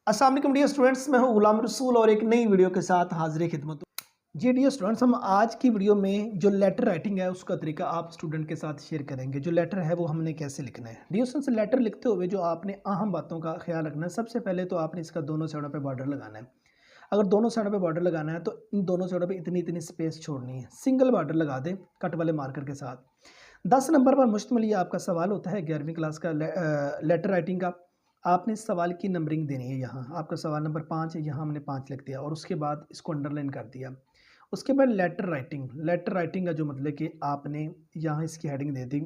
अस्सलाम वालेकुम dear students, मैं हूं गुलाम रसूल और एक नई वीडियो के साथ हाजिर खिदमत। जी डियर स्टूडेंट्स, हम आज की वीडियो में जो लेटर राइटिंग है उसका तरीका आप स्टूडेंट के साथ शेयर करेंगे। जो लेटर है वो हमने कैसे लिखना है। डियर स्टूडेंट्स, लेटर लिखते हुए जो आपने अहम बातों का ख्याल रखना है, सबसे पहले तो आपने इसका दोनों साइडों पे बॉर्डर लगाना है। अगर दोनों साइडों पे बॉर्डर लगाना है तो इन दोनों साइडों पे इतनी इतनी स्पेस छोड़नी है। सिंगल बॉर्डर लगा दें कट वाले मार्कर के साथ। 10 नंबर पर मुश्तमिल ये आपका सवाल होता है 11वीं क्लास का लेटर राइटिंग का। आपने इस सवाल की नंबरिंग देनी है। यहाँ आपका सवाल नंबर 5 है, यहाँ हमने 5 लिख दिया और उसके बाद इसको अंडरलाइन कर दिया। उसके बाद लेटर राइटिंग का जो मतलब कि आपने यहाँ इसकी हेडिंग दे दी,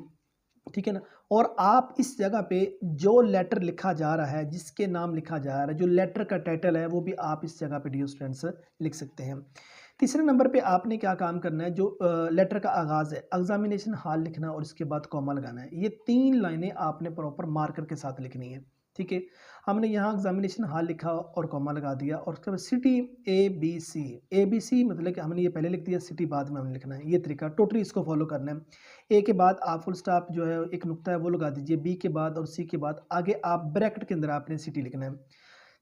ठीक है ना। और आप इस जगह पे जो लेटर लिखा जा रहा है, जिसके नाम लिखा जा रहा है, जो लेटर का टाइटल है, वो भी आप इस जगह पे डियर स्टूडेंट्स लिख सकते हैं। तीसरे नंबर पे आपने क्या काम करना है, जो लेटर का आगाज़ है, एग्जामिनेशन हॉल लिखना और उसके बाद कॉमा लगाना है। ये 3 लाइनें आपने प्रॉपर मार्कर के साथ लिखनी है, ठीक है। हमने यहाँ एग्जामिनेशन हॉल लिखा और कॉमा लगा दिया और उसके बाद सिटी ABC मतलब कि हमने ये पहले लिख दिया, सिटी बाद में हमने लिखना है। ये तरीका टोटली इसको फॉलो करना है। ए के बाद आप फुल स्टॉप जो है एक नुक्ता है वो लगा दीजिए, बी के बाद और सी के बाद आगे आप ब्रैकेट के अंदर आपने सिटी लिखना है।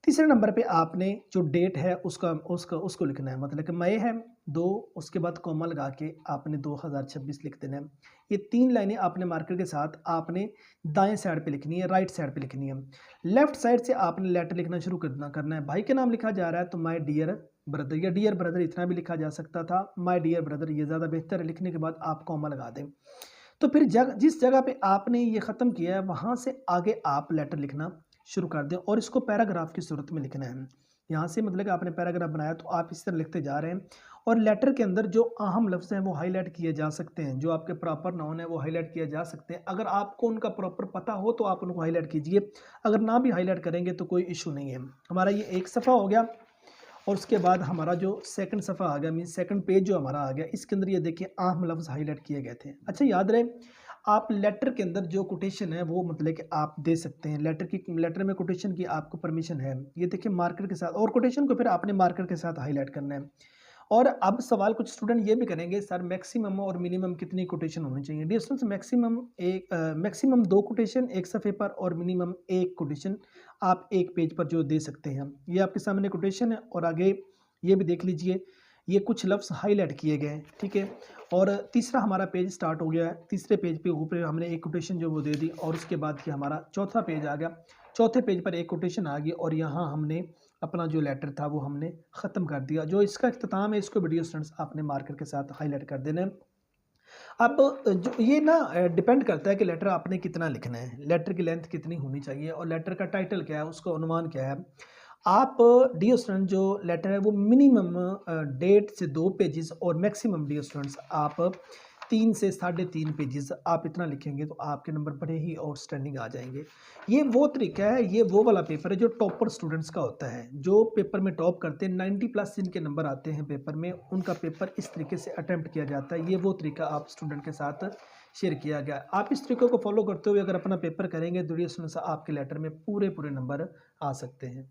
तीसरे नंबर पे आपने जो डेट है उसका उसका उसको लिखना है, मतलब कि मई है 2, उसके बाद कॉमा लगा के आपने 2026 लिख देना है। ये 3 लाइनें आपने मार्कर के साथ आपने दाएं साइड पे लिखनी है, राइट साइड पे लिखनी है। लेफ्ट साइड से आपने लेटर लिखना शुरू करना है। भाई के नाम लिखा जा रहा है तो माय डियर ब्रदर या डियर ब्रदर इतना भी लिखा जा सकता था। माय डियर ब्रदर ये ज़्यादा बेहतर है। लिखने के बाद आप कॉमा लगा दें। तो फिर जिस जगह पे आपने ये ख़त्म किया है वहाँ से आगे आप लेटर लिखना शुरू कर दें और इसको पैराग्राफ की सूरत में लिखना है। यहाँ से मतलब कि आपने पैराग्राफ बनाया तो आप इस तरह लिखते जा रहे हैं और लेटर के अंदर जो अहम लफ्ज़ हैं वो हाईलाइट किए जा सकते हैं, जो आपके प्रॉपर नाउन है वो हाईलाइट किए जा सकते हैं। अगर आपको उनका प्रॉपर पता हो तो आप उनको हाईलाइट कीजिए, अगर ना भी हाईलाइट करेंगे तो कोई इशू नहीं है। हमारा ये एक सफ़ा हो गया और उसके बाद हमारा जो सेकंड सफ़ा आ गया, मीन सेकंड पेज जो हमारा आ गया, इसके अंदर ये देखिए अहम लफ्ज़ हाईलाइट किए गए थे। अच्छा याद रहे, आप लेटर के अंदर जो कोटेशन है वो मतलब कि आप दे सकते हैं। लेटर में कोटेशन की आपको परमिशन है। ये देखिए मार्कर के साथ, और कोटेशन को फिर आपने मार्कर के साथ हाईलाइट करना है। और अब सवाल कुछ स्टूडेंट ये भी करेंगे, सर मैक्सिमम और मिनिमम कितनी कोटेशन होनी चाहिए। डियर स्टूडेंट्स, मैक्सिमम 2 कोटेशन एक सफ़े पर और मिनिमम 1 कोटेशन आप एक पेज पर जो दे सकते हैं। ये आपके सामने कोटेशन है और आगे ये भी देख लीजिए, ये कुछ लफ्ज़ हाईलाइट किए गए हैं, ठीक है। और तीसरा हमारा पेज स्टार्ट हो गया है। तीसरे पेज पे ऊपर हमने एक कोटेशन जो वो दे दी और उसके बाद कि हमारा चौथा पेज आ गया। चौथे पेज पर एक कोटेशन आ गई और यहाँ हमने अपना जो लेटर था वो हमने ख़त्म कर दिया। जो इसका इख्तिताम है इसको वीडियो स्टूडेंट्स आपने मार्कर के साथ हाईलाइट कर देना है। अब जो ये ना डिपेंड करता है कि लेटर आपने कितना लिखना है, लेटर की लेंथ कितनी होनी चाहिए और लेटर का टाइटल क्या है, उसका उन्वान क्या है। आप डियर स्टूडेंट जो लेटर है वो मिनिमम 1.5 से 2 पेजेस और मैक्सिमम डियर स्टूडेंट्स आप 3 से 3.5 पेजेस आप इतना लिखेंगे तो आपके नंबर बड़े ही आउटस्टैंडिंग आ जाएंगे। ये वो तरीका है, ये वो वाला पेपर है जो टॉपर स्टूडेंट्स का होता है, जो पेपर में टॉप करते हैं। 90 प्लस जिनके नंबर आते हैं पेपर में, उनका पेपर इस तरीके से अटैम्प्ट किया जाता है। ये वो तरीका आप स्टूडेंट के साथ शेयर किया गया। आप इस तरीके को फॉलो करते हुए अगर अपना पेपर करेंगे तो डियर स्टूडेंट्स आपके लेटर में पूरे नंबर आ सकते हैं।